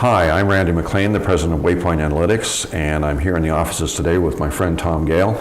Hi, I'm Randy MacLean, the president of WayPoint Analytics, and I'm here in the offices today with my friend Tom Gale.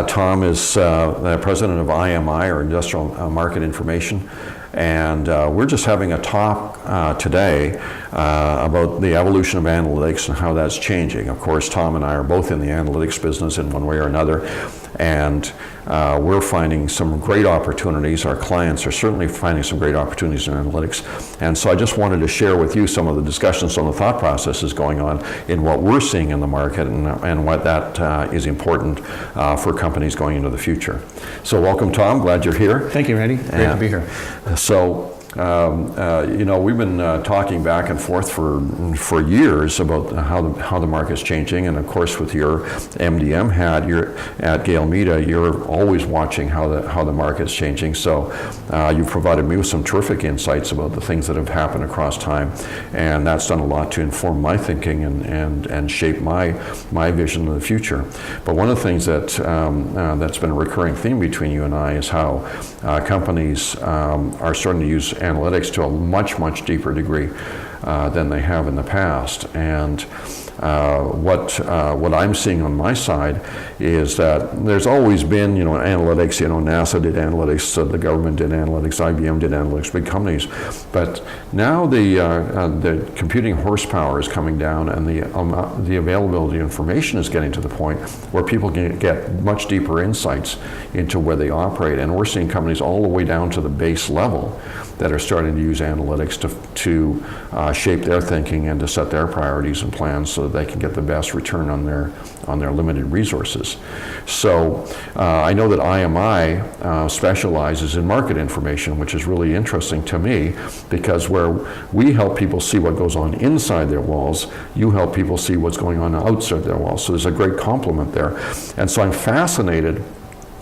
Tom is the president of IMI, or Industrial Market Information, and we're just having a talk today about the evolution of analytics and how that's changing. Of course, Tom and I are both in the analytics business in one way or another, and we're finding some great opportunities. Our clients are certainly finding some great opportunities in analytics, and so I just wanted to share with you some of the discussions, some of the thought processes going on in what we're seeing in the market and what that is important for companies going into the future. So welcome, Tom. Glad you're here. Thank you, Randy. Great to be here. So, you know, we've been talking back and forth for years about how the market's changing, and of course, with your MDM hat, you're at Gale Media, you're always watching how the market's changing. So, you've provided me with some terrific insights about the things that have happened across time, and that's done a lot to inform my thinking and shape my vision of the future. But one of the things that that's been a recurring theme between you and I is how companies are starting to use analytics to a much deeper degree than they have in the past. And what I'm seeing on my side is that there's always been, you know, analytics. You know, NASA did analytics, the government did analytics, IBM did analytics, big companies. But now the computing horsepower is coming down, and the availability of information is getting to the point where people can get much deeper insights into where they operate. And we're seeing companies all the way down to the base level that are starting to use analytics to shape their thinking and to set their priorities and plans so that they can get the best return on their limited resources. So I know that IMI specializes in market information, which is really interesting to me, because where we help people see what goes on inside their walls, you help people see what's going on outside their walls. So there's a great complement there. And so I'm fascinated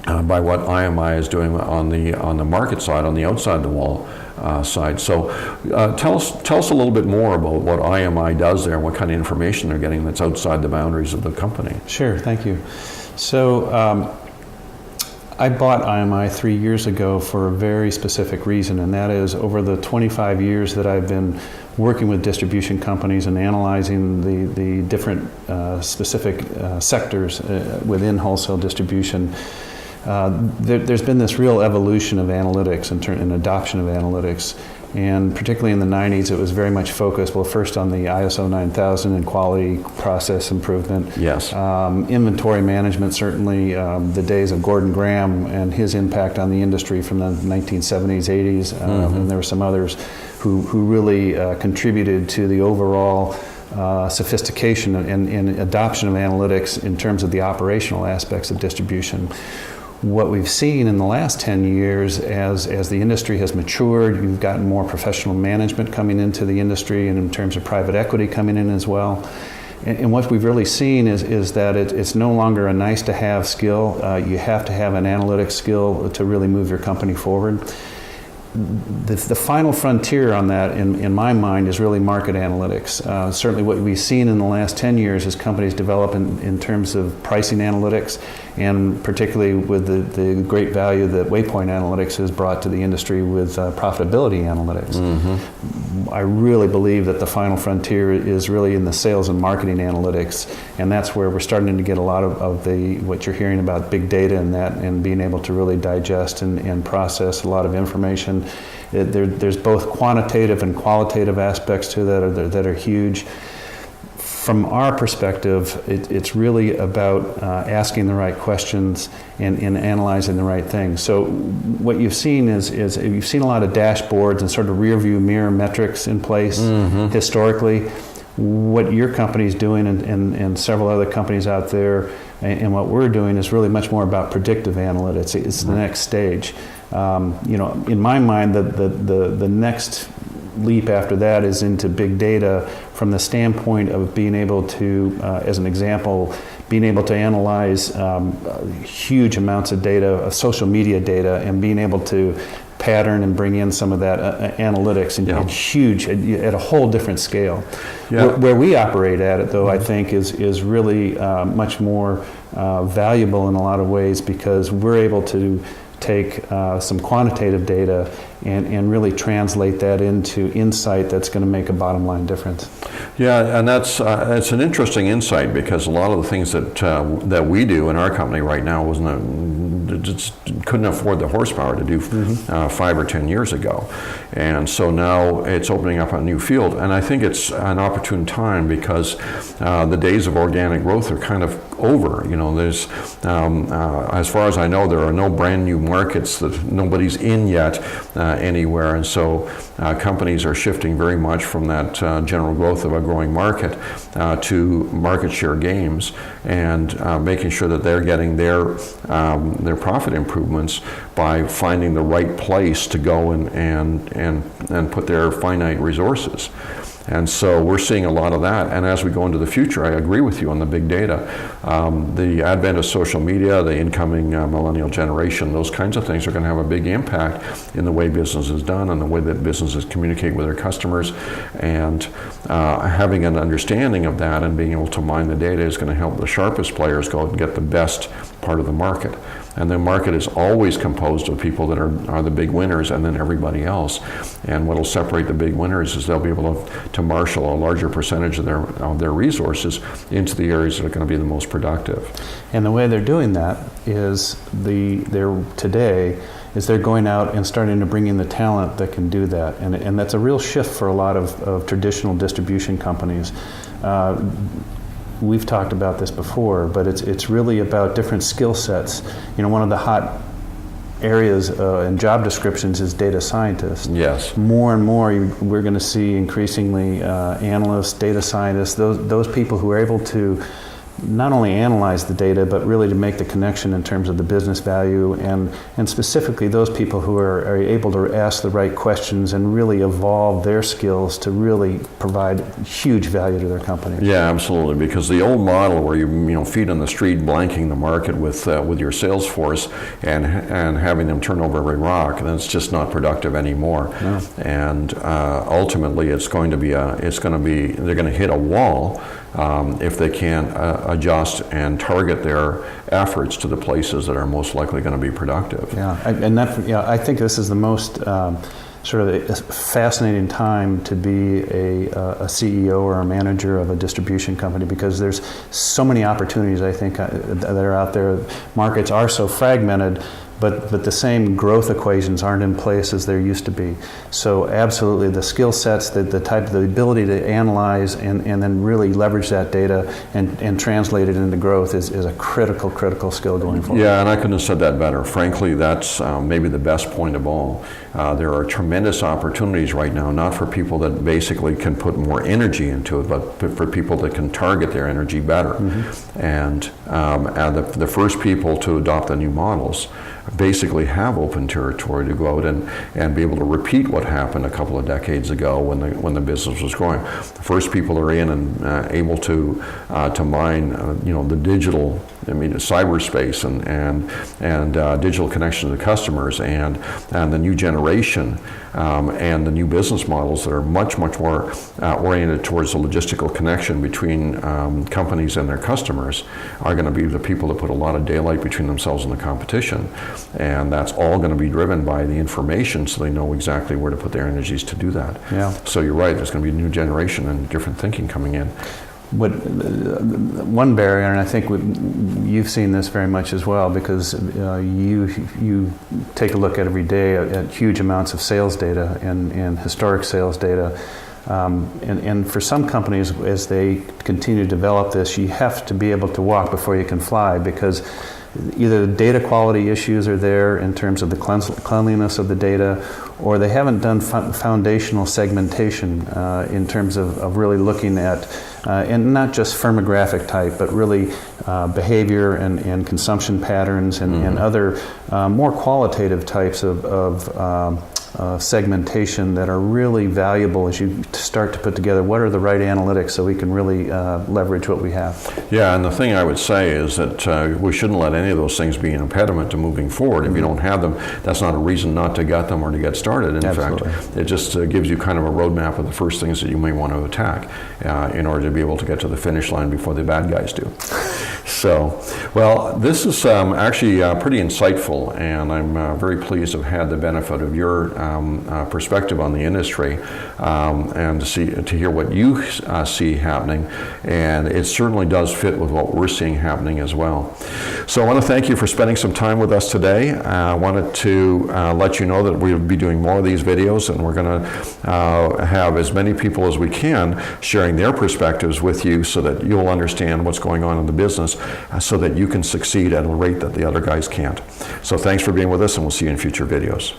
by what IMI is doing on the market side, on the outside the wall side. So tell us a little bit more about what IMI does there and what kind of information they're getting that's outside the boundaries of the company. Sure, thank you. So I bought IMI 3 years ago for a very specific reason, and that is over the 25 years that I've been working with distribution companies and analyzing the different specific sectors within wholesale distribution. There's been this real evolution of analytics and adoption of analytics, and particularly in the 90s it was very much focused, well, first on the ISO 9000 and quality process improvement. Yes. Inventory management, certainly the days of Gordon Graham and his impact on the industry from the 1970s, 80s, and there were some others who really contributed to the overall sophistication and adoption of analytics in terms of the operational aspects of distribution. What we've seen in the last 10 years as the industry has matured, you've gotten more professional management coming into the industry, and in terms of private equity coming in as well. And what we've really seen is that it's no longer a nice to have skill. You have to have an analytics skill to really move your company forward. The final frontier on that, in my mind, is really market analytics. Certainly what we've seen in the last 10 years is companies develop in terms of pricing analytics, and particularly with the great value that WayPoint Analytics has brought to the industry with profitability analytics. I really believe that the final frontier is really in the sales and marketing analytics, and that's where we're starting to get a lot of what you're hearing about big data and being able to really digest and process a lot of information. There's both quantitative and qualitative aspects to that are huge. From our perspective, it's really about asking the right questions and analyzing the right things. So what you've seen is you've seen a lot of dashboards and sort of rear view mirror metrics in place historically. What your company's doing and several other companies out there and what we're doing is really much more about predictive analytics. It's the next stage. You know, in my mind, the next leap after that is into big data from the standpoint of being able to, as an example, being able to analyze huge amounts of data, social media data, and being able to pattern and bring in some of that analytics and huge, at a whole different scale. Yeah. Where we operate at it, though, I think is really much more valuable in a lot of ways, because we're able to take some quantitative data and really translate that into insight that's going to make a bottom line difference. Yeah, and that's it's an interesting insight, because a lot of the things that we do in our company right now just couldn't afford the horsepower to do 5 or 10 years ago, and so now it's opening up a new field, and I think it's an opportune time, because the days of organic growth are kind of over. There's as far as I know, there are no brand new markets that nobody's in yet anywhere, and so companies are shifting very much from that general growth of a growing market to market share gains, and making sure that they're getting their profit improvements by finding the right place to go and put their finite resources. And so we're seeing a lot of that. And as we go into the future, I agree with you on the big data. The advent of social media, the incoming millennial generation, those kinds of things are going to have a big impact in the way business is done and the way that businesses communicate with their customers. And having an understanding of that and being able to mine the data is going to help the sharpest players go and get the best part of the market. And the market is always composed of people that are the big winners, and then everybody else. And what will separate the big winners is they'll be able to marshal a larger percentage of their resources into the areas that are going to be the most productive. And the way they're doing that is they're going out and starting to bring in the talent that can do that. And that's a real shift for a lot of traditional distribution companies. We've talked about this before, but it's really about different skill sets. One of the hot areas and job descriptions is data scientist. Yes. More and more, we're going to see increasingly analysts, data scientists, those people who are able to not only analyze the data, but really to make the connection in terms of the business value, and specifically those people who are able to ask the right questions and really evolve their skills to really provide huge value to their company. Yeah, absolutely. Because the old model where you feet on the street blanking the market with your sales force and having them turn over every rock, that's just not productive anymore. No. And ultimately, they're going to hit a wall if they can't adjust and target their efforts to the places that are most likely going to be productive. Yeah, I think this is the most sort of a fascinating time to be a CEO or a manager of a distribution company, because there's so many opportunities, I think, that are out there. Markets are so fragmented, but the same growth equations aren't in place as there used to be. So absolutely, the skill sets, the ability to analyze and then really leverage that data and translate it into growth is a critical skill going forward. Yeah, and I couldn't have said that better. Frankly, that's maybe the best point of all. There are tremendous opportunities right now, not for people that basically can put more energy into it, but for people that can target their energy better. Mm-hmm. And the first people to adopt the new models basically have open territory to go out and be able to repeat what happened a couple of decades ago when the business was growing. The first people are in and able to mine the digital, cyberspace and digital connection to the customers and the new generation and the new business models that are much more oriented towards the logistical connection between companies and their customers are going to be the people that put a lot of daylight between themselves and the competition. And that's all going to be driven by the information, so they know exactly where to put their energies to do that. Yeah. So you're right, there's going to be a new generation and different thinking coming in. One barrier, and I think you've seen this very much as well, because you take a look at every day at huge amounts of sales data and historic sales data. And for some companies, as they continue to develop this, you have to be able to walk before you can fly, because either the data quality issues are there in terms of the cleanliness of the data, or they haven't done foundational segmentation in terms of really looking at, and not just firmographic type, but really behavior and consumption patterns and other more qualitative types of segmentation that are really valuable as you start to put together what are the right analytics so we can really leverage what we have. Yeah, and the thing I would say is that we shouldn't let any of those things be an impediment to moving forward. If you don't have them, that's not a reason not to get them or to get started. In Absolutely. fact, it just gives you kind of a roadmap of the first things that you may want to attack in order to be able to get to the finish line before the bad guys do. So, well, this is actually pretty insightful, and I'm very pleased to have had the benefit of your perspective on the industry and to hear what you see happening, and it certainly does fit with what we're seeing happening as well. So I want to thank you for spending some time with us today. I wanted to let you know that we'll be doing more of these videos, and we're going to have as many people as we can sharing their perspectives with you so that you'll understand what's going on in the business so that you can succeed at a rate that the other guys can't. So thanks for being with us, and we'll see you in future videos.